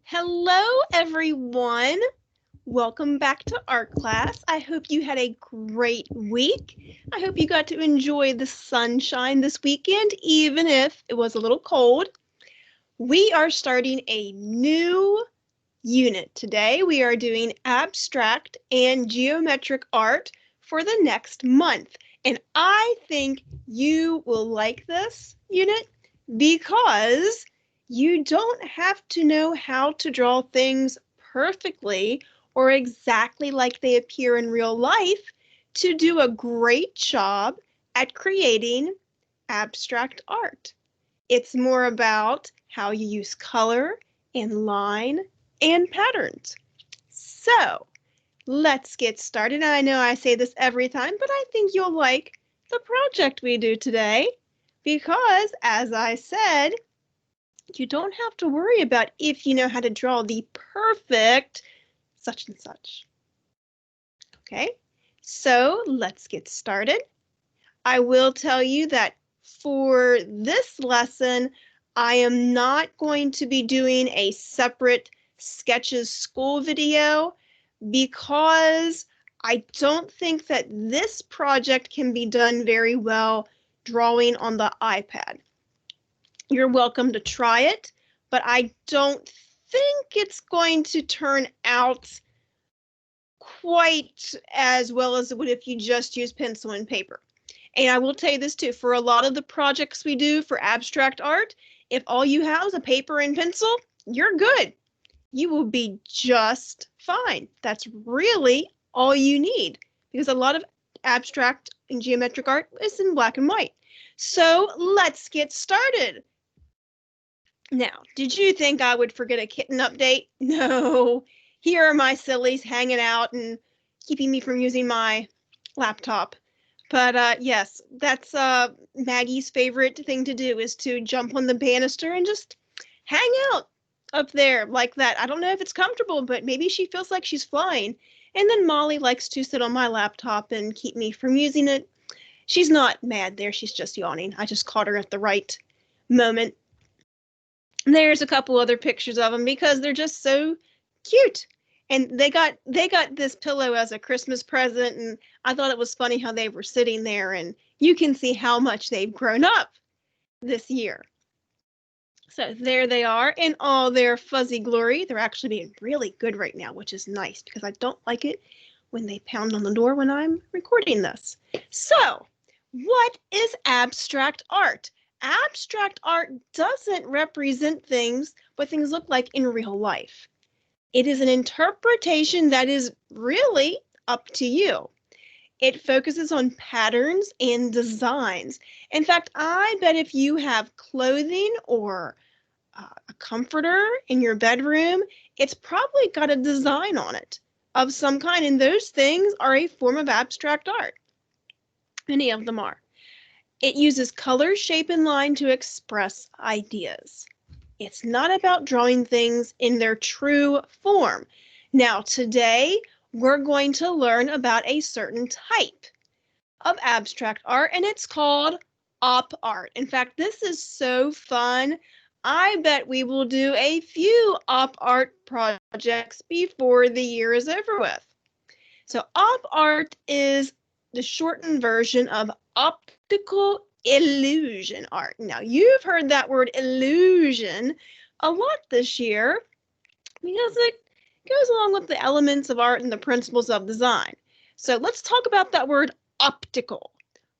Hello, everyone. Welcome back to art class. I hope you had a great week. I hope you got to enjoy the sunshine this weekend, even if it was a little cold. We are starting a new unit today. We are doing abstract and geometric art for the next month. And I think you will like this unit because you don't have to know how to draw things perfectly or exactly like they appear in real life to do a great job at creating abstract art. It's more about how you use color and line and patterns. So let's get started. I know I say this every time, but I think you'll like the project we do today because, as I said, you don't have to worry about if you know how to draw the perfect such and such. Okay, so let's get started. I will tell you that for this lesson, I am not going to be doing a separate sketches school video because I don't think that this project can be done very well drawing on the iPad. You're welcome to try it, but I don't think it's going to turn out quite as well as it would if you just use pencil and paper. And I will tell you this too, for a lot of the projects we do for abstract art, if all you have is a paper and pencil, you're good. You will be just fine. That's really all you need because a lot of abstract and geometric art is in black and white. So let's get started. Now, did you think I would forget a kitten update? No. Here are my sillies hanging out and keeping me from using my laptop. But yes, that's Maggie's favorite thing to do is to jump on the banister and just hang out up there like that. I don't know if it's comfortable, but maybe she feels like she's flying. And then Molly likes to sit on my laptop and keep me from using it. She's not mad there, she's just yawning. I just caught her at the right moment. There's a couple other pictures of them because they're just so cute. And they got this pillow as a Christmas present, and I thought it was funny how they were sitting there, and you can see how much they've grown up this year. So there they are in all their fuzzy glory. They're actually being really good right now, which is nice because I don't like it when they pound on the door when I'm recording this. So, what is abstract art? Abstract art doesn't represent things what things look like in real life. It is an interpretation that is really up to you. It focuses on patterns and designs. In fact, I bet if you have clothing or a comforter in your bedroom, it's probably got a design on it of some kind, and those things are a form of abstract art. Many of them are. It uses color, shape, and line to express ideas. It's not about drawing things in their true form. Now, today, we're going to learn about a certain type of abstract art, and it's called op art. In fact, this is so fun. I bet we will do a few op art projects before the year is over with. So op art is the shortened version of optical illusion art. Now, you've heard that word illusion a lot this year because it goes along with the elements of art and the principles of design. So let's talk about that word optical.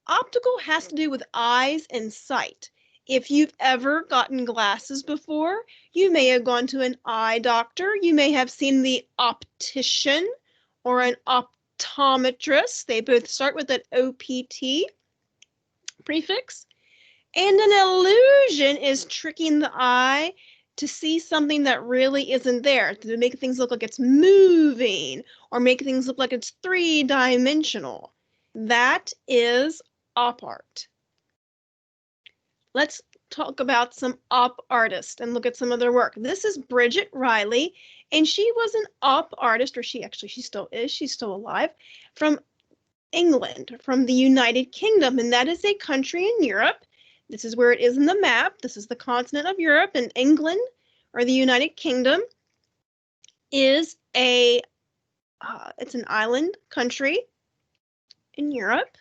Optical has to do with eyes and sight. If you've ever gotten glasses before, you may have gone to an eye doctor. You may have seen the optician or an optometrist. They both start with an OPT prefix. And an illusion is tricking the eye to see something that really isn't there, to make things look like it's moving or make things look like it's three-dimensional. That is op art. Let's talk about some op artists and look at some of their work. This is Bridget Riley, and she was an op artist, or she still is, she's still alive, from England, from the United Kingdom, and that is a country in Europe. This is where it is in the map. This is the continent of Europe, and England or the United Kingdom is it's an island country in Europe.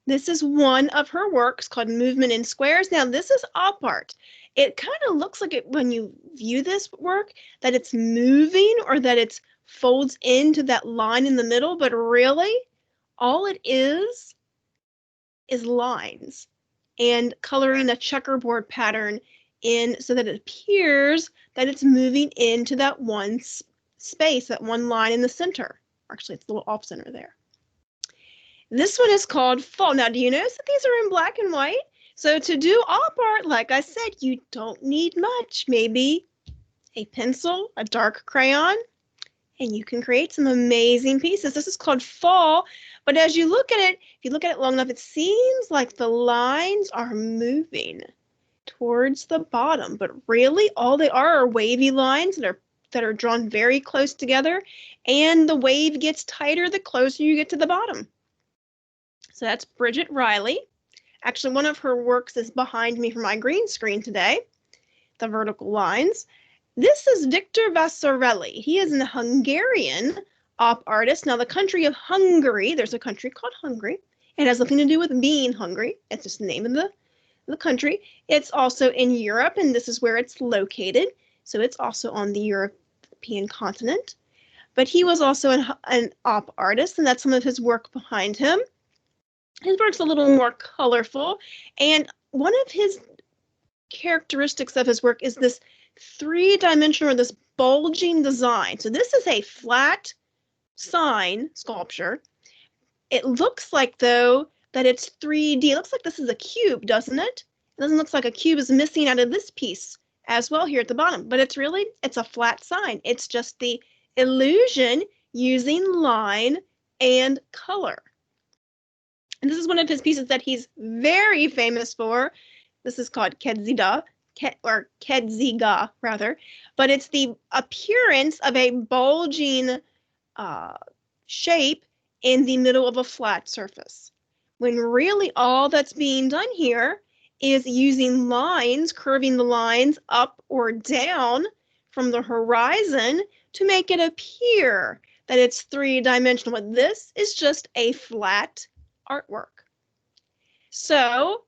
This is one of her works called Movement in Squares. Now, this is op art. It kind of looks like it when you view this work that it's moving or that it folds into that line in the middle, but really all it is lines and coloring a checkerboard pattern in so that it appears that it's moving into that one space, that one line in the center. Actually, it's a little off center there. This one is called Fall. Now, do you notice that these are in black and white? So to do op art, like I said, you don't need much. Maybe a pencil, a dark crayon, and you can create some amazing pieces. This is called Fall, but as you look at it, if you look at it long enough, it seems like the lines are moving towards the bottom, but really all they are wavy lines that are drawn very close together, and the wave gets tighter the closer you get to the bottom. So that's Bridget Riley. Actually, one of her works is behind me for my green screen today, the vertical lines. This is Victor Vasarely. He is a Hungarian op artist. Now, the country of Hungary, there's a country called Hungary. It has nothing to do with being hungry. It's just the name of the country. It's also in Europe, and this is where it's located. So it's also on the European continent. But he was also an op artist, and that's some of his work behind him. His work's a little more colorful, and one of his characteristics of his work is this three-dimensional or this bulging design. So this is a flat sign sculpture. It looks like, though, that it's 3D. It looks like this is a cube, doesn't it? It doesn't look like a cube is missing out of this piece as well here at the bottom, but it's a flat sign. It's just the illusion using line and color. And this is one of his pieces that he's very famous for. This is called Kedziga, rather. But it's the appearance of a bulging shape in the middle of a flat surface, when really all that's being done here is using lines, curving the lines up or down from the horizon to make it appear that it's three-dimensional. But this is just a flat artwork. So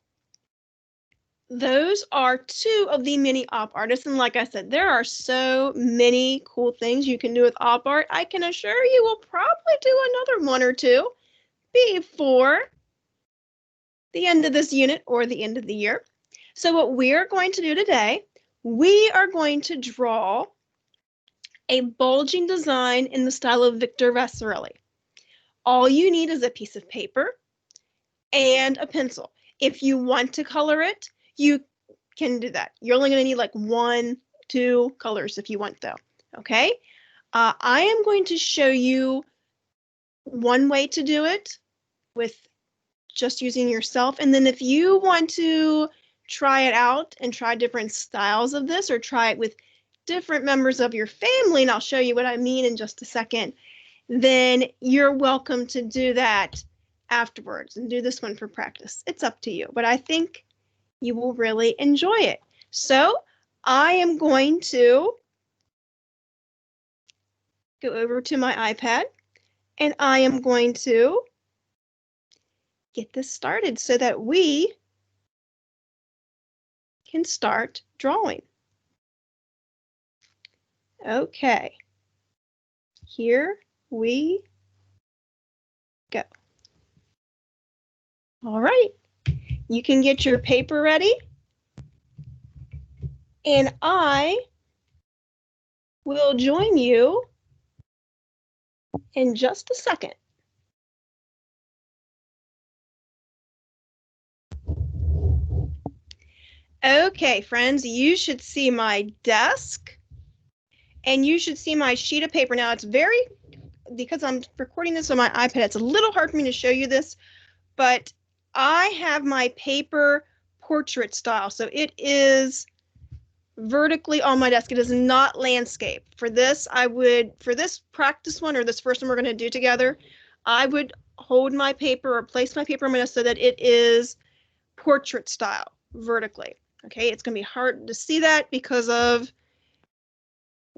those are two of the many op artists, and like I said, there are so many cool things you can do with op art. I can assure you we'll probably do another one or two before the end of this unit or the end of the year. So what we're going to do today, we are going to draw a bulging design in the style of Victor Vasarely. All you need is a piece of paper and a pencil. If you want to color it, you can do that. You're only going to need like 1, 2 colors if you want, though. Okay? I am going to show you one way to do it with just using yourself. And then if you want to try it out and try different styles of this, or try it with different members of your family, and I'll show you what I mean in just a second, then you're welcome to do that afterwards and do this one for practice. It's up to you, but I think you will really enjoy it. So I am going to go over to my iPad, and I am going to get this started so that we can start drawing. Okay, here we go. All right, you can get your paper ready, and I will join you in just a second. Okay, friends, you should see my desk, and you should see my sheet of paper. Now, because I'm recording this on my iPad, it's a little hard for me to show you this, but I have my paper portrait style. So it is vertically on my desk. It is not landscape. For this practice one, or this first one we're going to do together, I would hold my paper or place my paper on my desk so that it is portrait style vertically. Okay, it's going to be hard to see that because of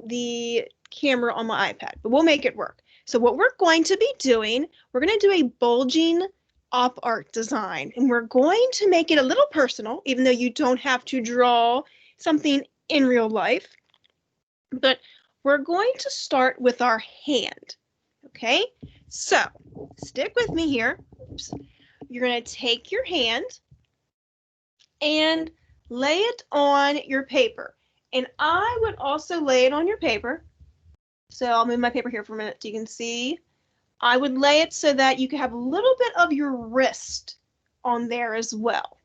the camera on my iPad, but we'll make it work. So what we're going to be doing, we're going to do a bulging op art design, and we're going to make it a little personal, even though you don't have to draw something in real life. But we're going to start with our hand. Okay, so stick with me here. Oops. You're going to take your hand and lay it on your paper. And I would also lay it on your paper. So I'll move my paper here for a minute so you can see. I would lay it so that you can have a little bit of your wrist on there as well.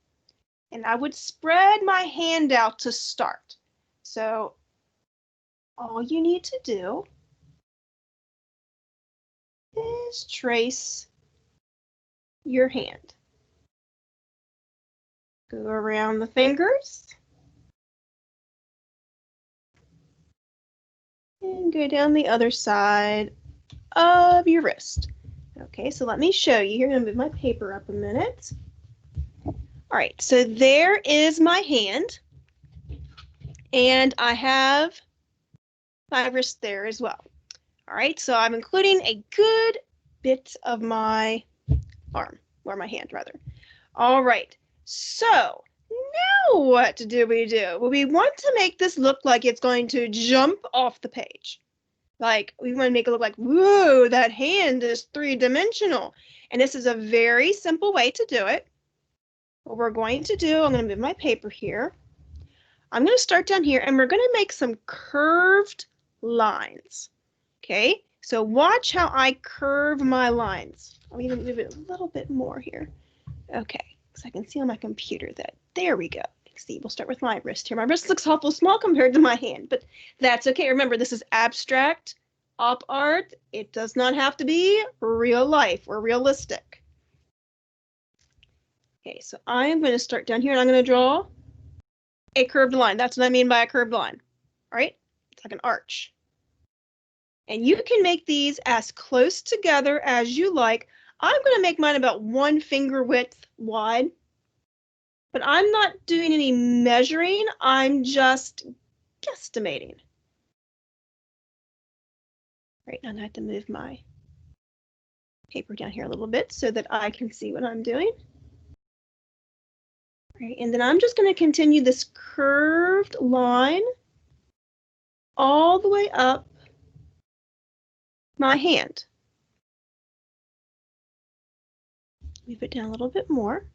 And I would spread my hand out to start. So all you need to do is trace your hand. Go around the fingers. And go down the other side of your wrist. Okay, so let me show you here. I'm going to move my paper up a minute. All right, so there is my hand. And I have my wrist there as well. All right, so I'm including a good bit of my arm, or my hand rather. All right, so now what do we do? Well, we want to make this look like it's going to jump off the page. Like, we want to make it look like, whoa, that hand is three-dimensional. And this is a very simple way to do it. What we're going to do, I'm going to move my paper here. I'm going to start down here, and we're going to make some curved lines. Okay, so watch how I curve my lines. I'll even move it a little bit more here. Okay, so I can see on my computer that, there we go. See, we'll start with my wrist here. My wrist looks awful small compared to my hand, but that's okay. Remember, this is abstract op art. It does not have to be real life or realistic. Okay, so I am going to start down here, and I'm going to draw a curved line. That's what I mean by a curved line. All right, it's like an arch. And you can make these as close together as you like. I'm going to make mine about 1 finger width wide. But I'm not doing any measuring, I'm just guesstimating. Right, now I have to move my paper down here a little bit so that I can see what I'm doing. Right, and then I'm just going to continue this curved line all the way up my hand. Move it down a little bit more.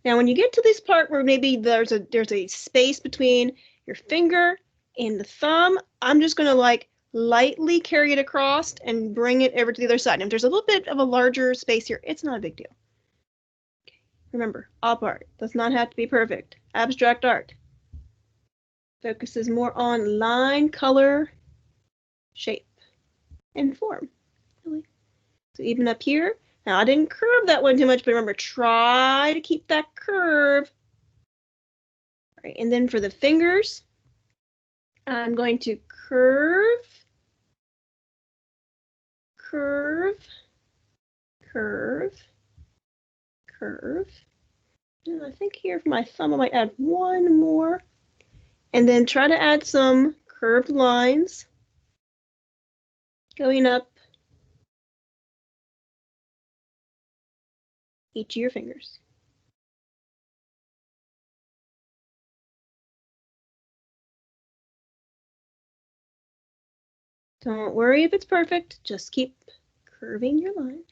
Now, when you get to this part where maybe there's a space between your finger and the thumb, I'm just going to like lightly carry it across and bring it over to the other side. And if there's a little bit of a larger space here, it's not a big deal. Okay. Remember, op art does not have to be perfect. Abstract art focuses more on line, color, shape, and form. Really. So even up here, now I didn't curve that one too much, but remember, try to keep that curve. All right, and then for the fingers, I'm going to curve, curve, curve, curve. And I think here for my thumb, I might add one more. And then try to add some curved lines going up each of your fingers. Don't worry if it's perfect, just keep curving your lines.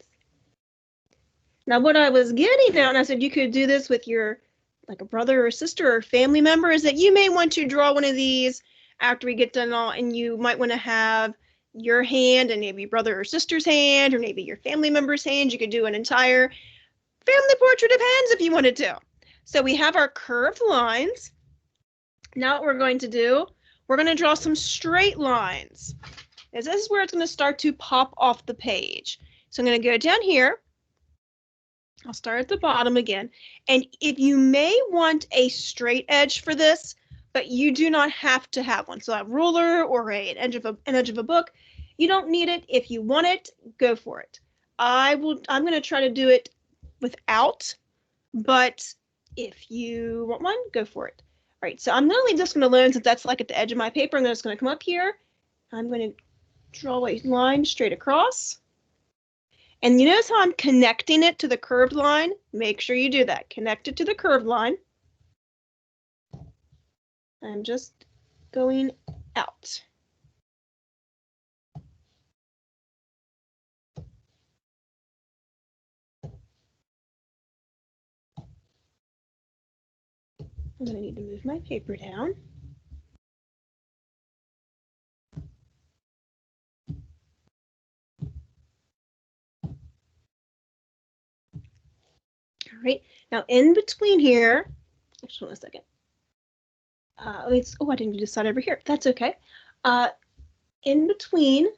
Now what I was getting at, and I said you could do this with your, like a brother or sister or family member, is that you may want to draw one of these after we get done all, and you might want to have your hand and maybe brother or sister's hand, or maybe your family member's hand. You could do an entire family portrait of hands if you wanted to. So we have our curved lines. Now what we're going to do, we're going to draw some straight lines. As this is where it's going to start to pop off the page. So I'm going to go down here. I'll start at the bottom again. And if you may want a straight edge for this, but you do not have to have one. So a ruler or an edge of a book, you don't need it. If you want it, go for it. I'm going to try to do it without, but If you want one, go for it. All right, so I'm gonna leave this one alone since that's like at the edge of my paper. I'm just gonna come up here. I'm gonna draw a line straight across. And you notice how I'm connecting it to the curved line? Make sure you do that. Connect it to the curved line. I'm just going out. I'm going to need to move my paper down. All right, now in between here, just one second. Oh, I didn't decide over here. That's okay. In between,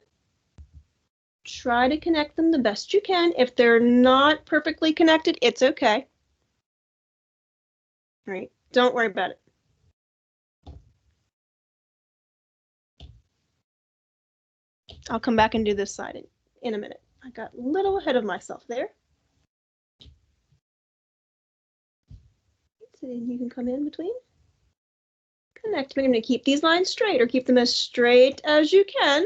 try to connect them the best you can. If they're not perfectly connected, it's okay. All right, don't worry about it. I'll come back and do this side in a minute. I got a little ahead of myself there. So you can come in between. Connect. We're going to keep these lines straight, or keep them as straight as you can.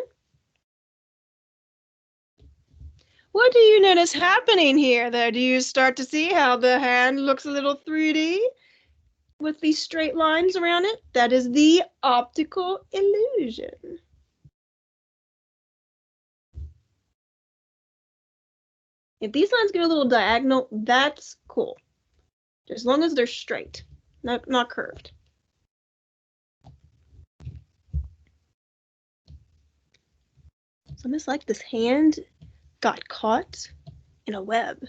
What do you notice happening here, though? Do you start to see how the hand looks a little 3D with these straight lines around it? That is the optical illusion. If these lines get a little diagonal, that's cool. As long as they're straight, not curved. It's almost like this hand got caught in a web.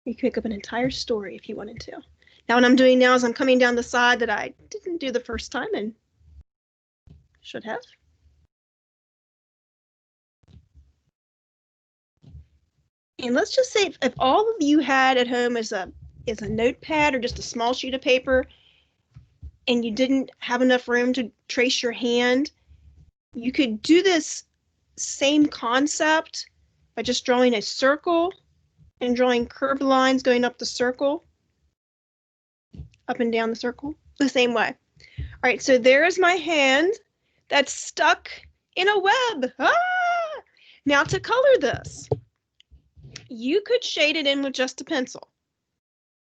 You could make up an entire story if you wanted to. Now what I'm doing now is I'm coming down the side that I didn't do the first time and should have. And let's just say if all of you had at home is a notepad or just a small sheet of paper and you didn't have enough room to trace your hand, you could do this same concept by just drawing a circle and drawing curved lines going up the circle, up and down the circle, the same way. All right, so there's my hand that's stuck in a web. Ah! Now to color this, you could shade it in with just a pencil,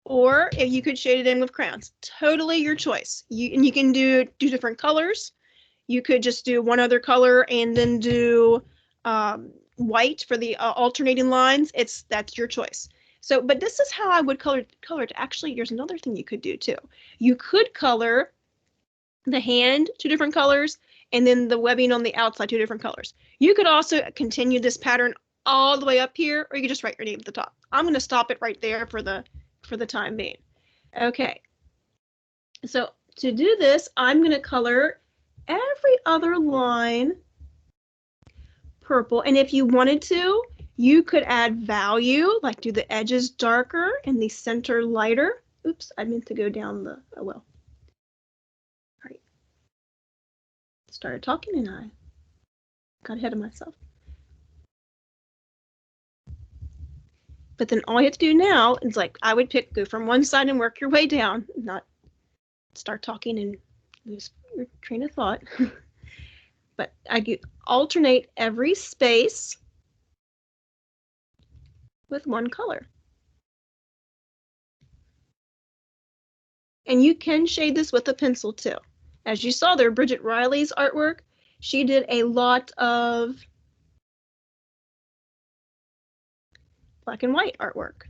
or if you could shade it in with crayons. Totally your choice. You can do different colors. You could just do one other color and then do white for the alternating lines. That's your choice. So, but this is how I would color it. Actually, there's another thing you could do too. You could color the hand 2 different colors and then the webbing on the outside 2 different colors. You could also continue this pattern all the way up here, or you could just write your name at the top. I'm going to stop it right there for the time being. Okay. So to do this, I'm going to color every other line purple. And if you wanted to, you could add value, like do the edges darker and the center lighter. Oops, I meant to go down the, oh well. All right. Started talking and I got ahead of myself. But then all you have to do now is like, I would go from one side and work your way down, not start talking and lose your train of thought. But I alternate every space with one color. And you can shade this with a pencil too. As you saw there, Bridget Riley's artwork, she did a lot of black and white artwork.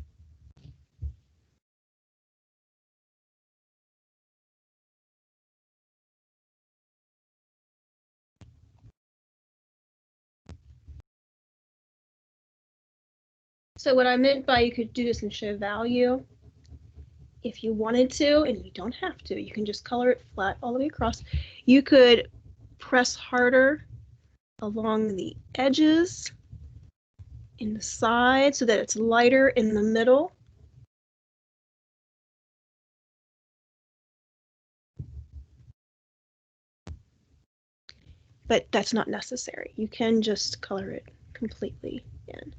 So what I meant by you could do this and show value, if you wanted to, and you don't have to, you can just color it flat all the way across. You could press harder along the edges in the side so that it's lighter in the middle. But that's not necessary. You can just color it completely in.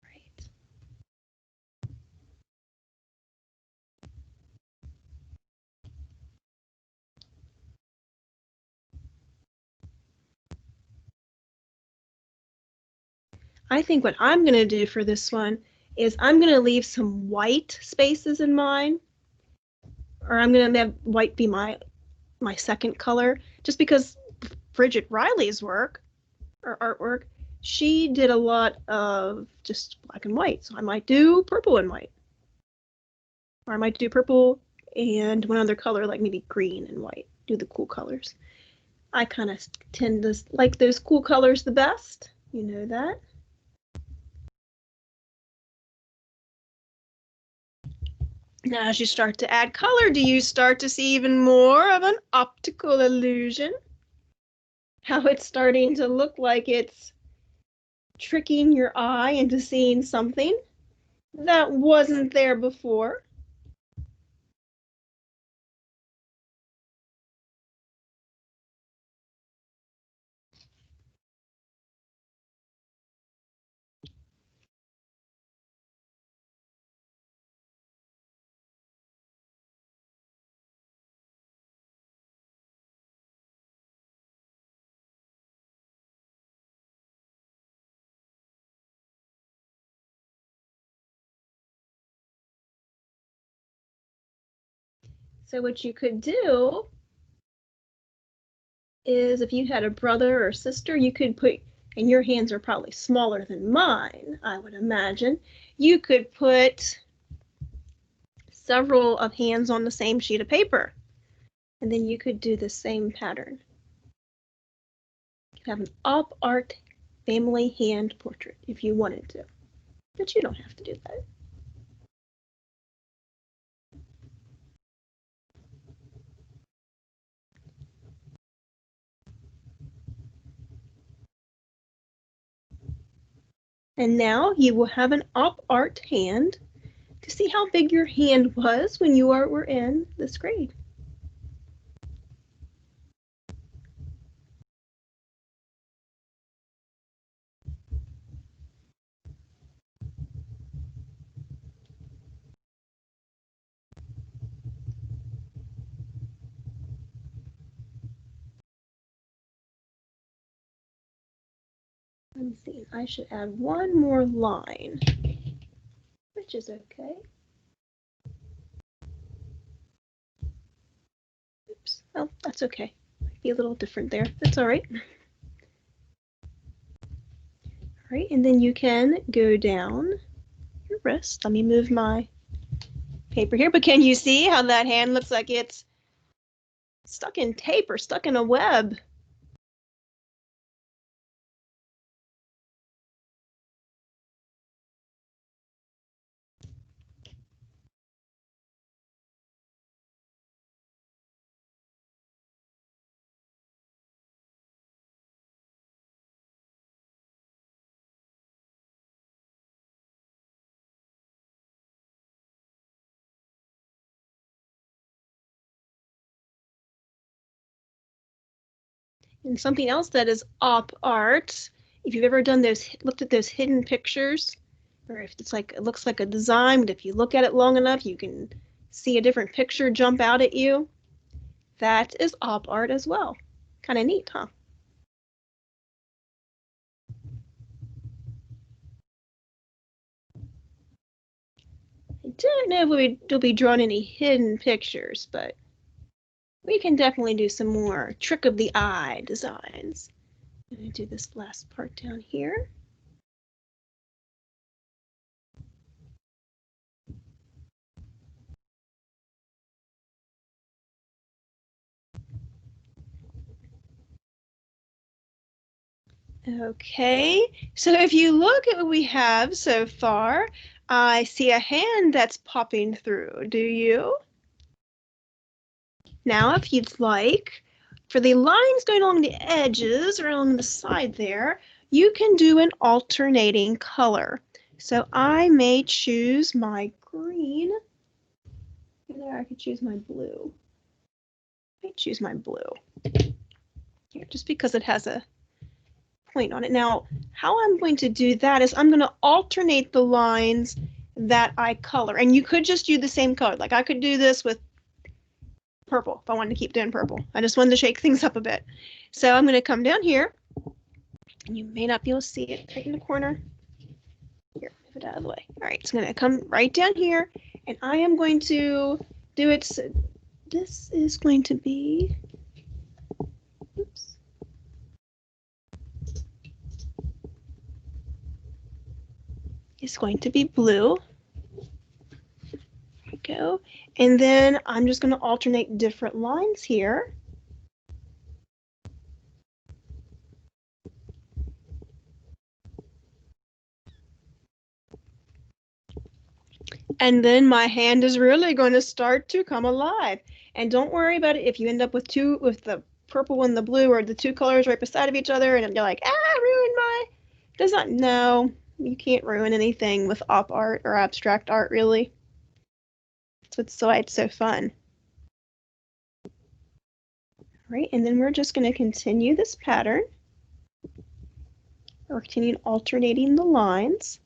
Right. I think what I'm going to do for this one is I'm going to leave some white spaces in mine, or I'm going to have white be my second color, just because Bridget Riley's work or artwork, she did a lot of just black and white. So I might do purple and white, or I might do purple and one other color, like maybe green and white, do the cool colors. I kind of tend to like those cool colors the best. You know that. Now, as you start to add color, do you start to see even more of an optical illusion? How it's starting to look like it's tricking your eye into seeing something that wasn't there before. So what you could do is, if you had a brother or sister, you could put, and your hands are probably smaller than mine, I would imagine, you could put several of hands on the same sheet of paper, and then you could do the same pattern. You could have an op art family hand portrait if you wanted to, but you don't have to do that. And now you will have an op art hand to see how big your hand was when you were in this grade. Let me see, I should add one more line, which is okay. Oops, oh, that's okay. Might be a little different there. That's all right. All right, and then you can go down your wrist. Let me move my paper here, but can you see how that hand looks like it's stuck in tape or stuck in a web? And something else that is op art, if you've ever done those, looked at those hidden pictures, or if it's like, it looks like a design, but if you look at it long enough, you can see a different picture jump out at you. That is op art as well. Kind of neat, huh? I don't know if we'll be drawing any hidden pictures, but we can definitely do some more trick of the eye designs. I'm going to do this last part down here. Okay, so if you look at what we have so far, I see a hand that's popping through. Do you? Now, if you'd like, for the lines going along the edges or along the side there, you can do an alternating color. So I may choose my green. There, I could choose my blue. I might choose my blue. Here, just because it has a point on it. Now, how I'm going to do that is I'm going to alternate the lines that I color. And you could just do the same color. Like I could do this with purple if I wanted to keep doing purple. I just wanted to shake things up a bit. So I'm going to come down here, and you may not be able to see it right in the corner. Here, move it out of the way. All right, it's going to come right down here, and I am going to do it. So this is going to be, oops. It's going to be blue. There we go. And then I'm just going to alternate different lines here. And then my hand is really going to start to come alive. And don't worry about it if you end up with the purple and the blue, or the two colors right beside of each other, and you're like, ruined my, does not, no, you can't ruin anything with op art or abstract art, really. That's why it's so fun. All right, and then we're just going to continue this pattern. We're continuing alternating the lines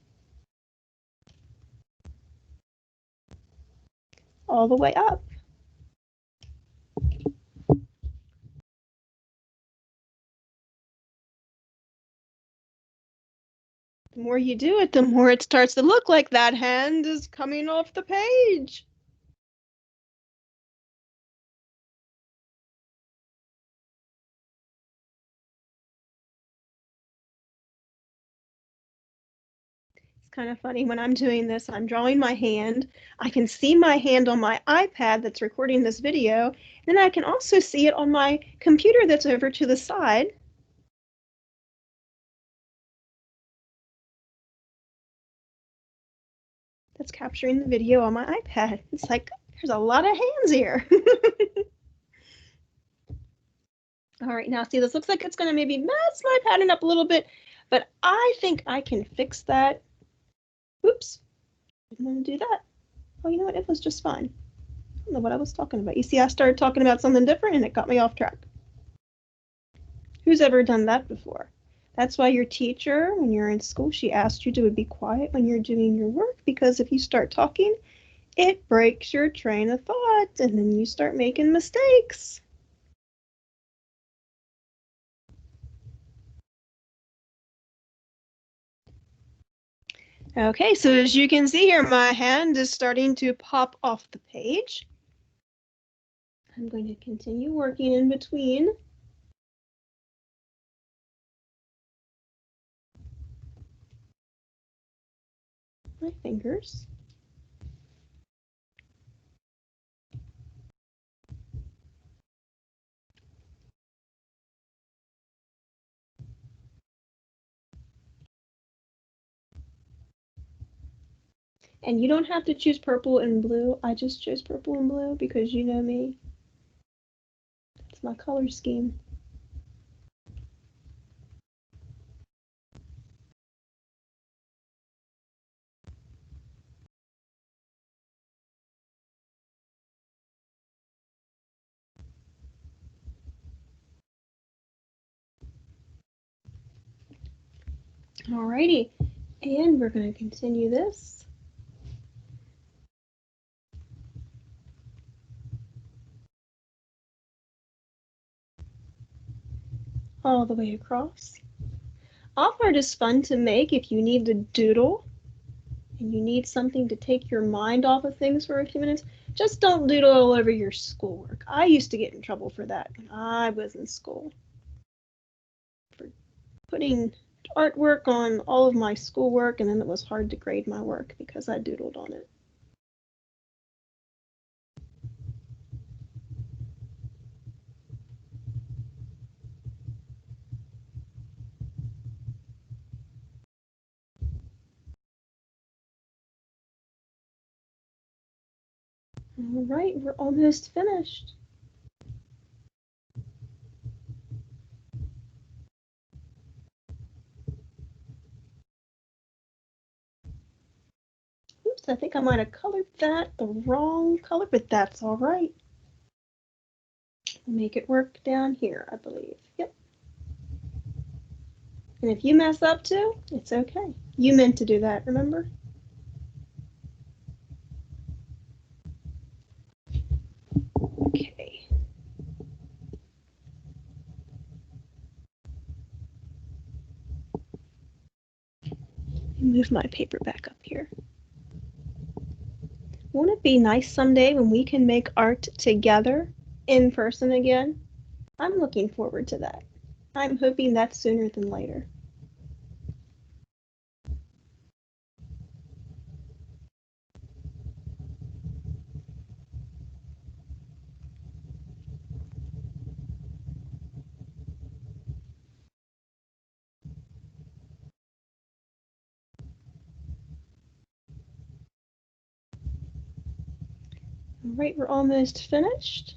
all the way up. The more you do it, the more it starts to look like that hand is coming off the page. It's kind of funny when I'm doing this, I'm drawing my hand. I can see my hand on my iPad that's recording this video. Then I can also see it on my computer that's over to the side. That's capturing the video on my iPad. It's like, there's a lot of hands here. All right, now see, this looks like it's going to maybe mess my pattern up a little bit, but I think I can fix that. Oops, I didn't want to do that. Oh, you know what? It was just fine. I don't know what I was talking about. You see, I started talking about something different and it got me off track. Who's ever done that before? That's why your teacher, when you're in school, she asked you to be quiet when you're doing your work, because if you start talking, it breaks your train of thought and then you start making mistakes. Okay, so as you can see here, my hand is starting to pop off the page. I'm going to continue working in between. My fingers. And you don't have to choose purple and blue. I just chose purple and blue because you know me. That's my color scheme. Alrighty, and we're going to continue this. All the way across. Op art is fun to make if you need to doodle and you need something to take your mind off of things for a few minutes. Just don't doodle all over your schoolwork. I used to get in trouble for that when I was in school. For putting artwork on all of my schoolwork, and then it was hard to grade my work because I doodled on it. All right, we're almost finished. Oops, I think I might have colored that the wrong color, but that's all right. Make it work down here, I believe. Yep. And if you mess up too, it's okay. You meant to do that, remember? Okay. Let me move my paper back up here. Won't it be nice someday when we can make art together in person again? I'm looking forward to that. I'm hoping that's sooner than later. All right, we're almost finished.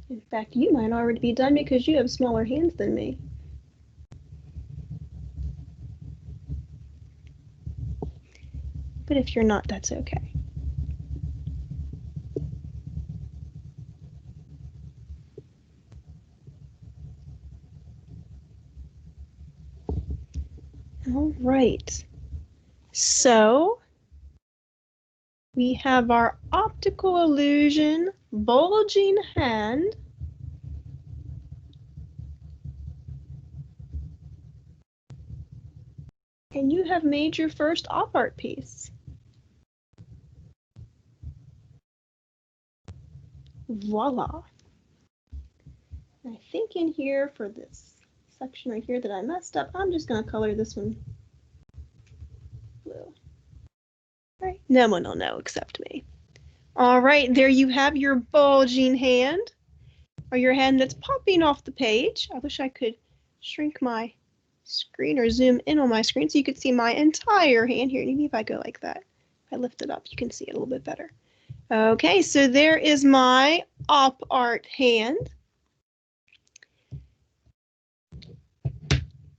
In fact, you might already be done because you have smaller hands than me. But if you're not, that's okay. All right. So we have our optical illusion bulging hand. And you have made your first op art piece. Voila. I think in here for this section right here that I messed up, I'm just going to color this one blue. All right, no one will know except me. All right, there you have your bulging hand, or your hand that's popping off the page. I wish I could shrink my screen or zoom in on my screen so you could see my entire hand here. Maybe if I go like that, if I lift it up, you can see it a little bit better. Okay, so there is my op art hand.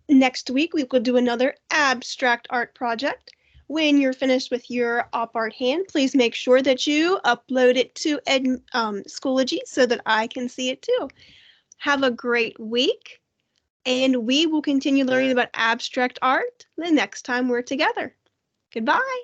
Next week, we will do another abstract art project. When you're finished with your op art hand, please make sure that you upload it to Schoology so that I can see it too. Have a great week, and we will continue learning about abstract art the next time we're together. Goodbye.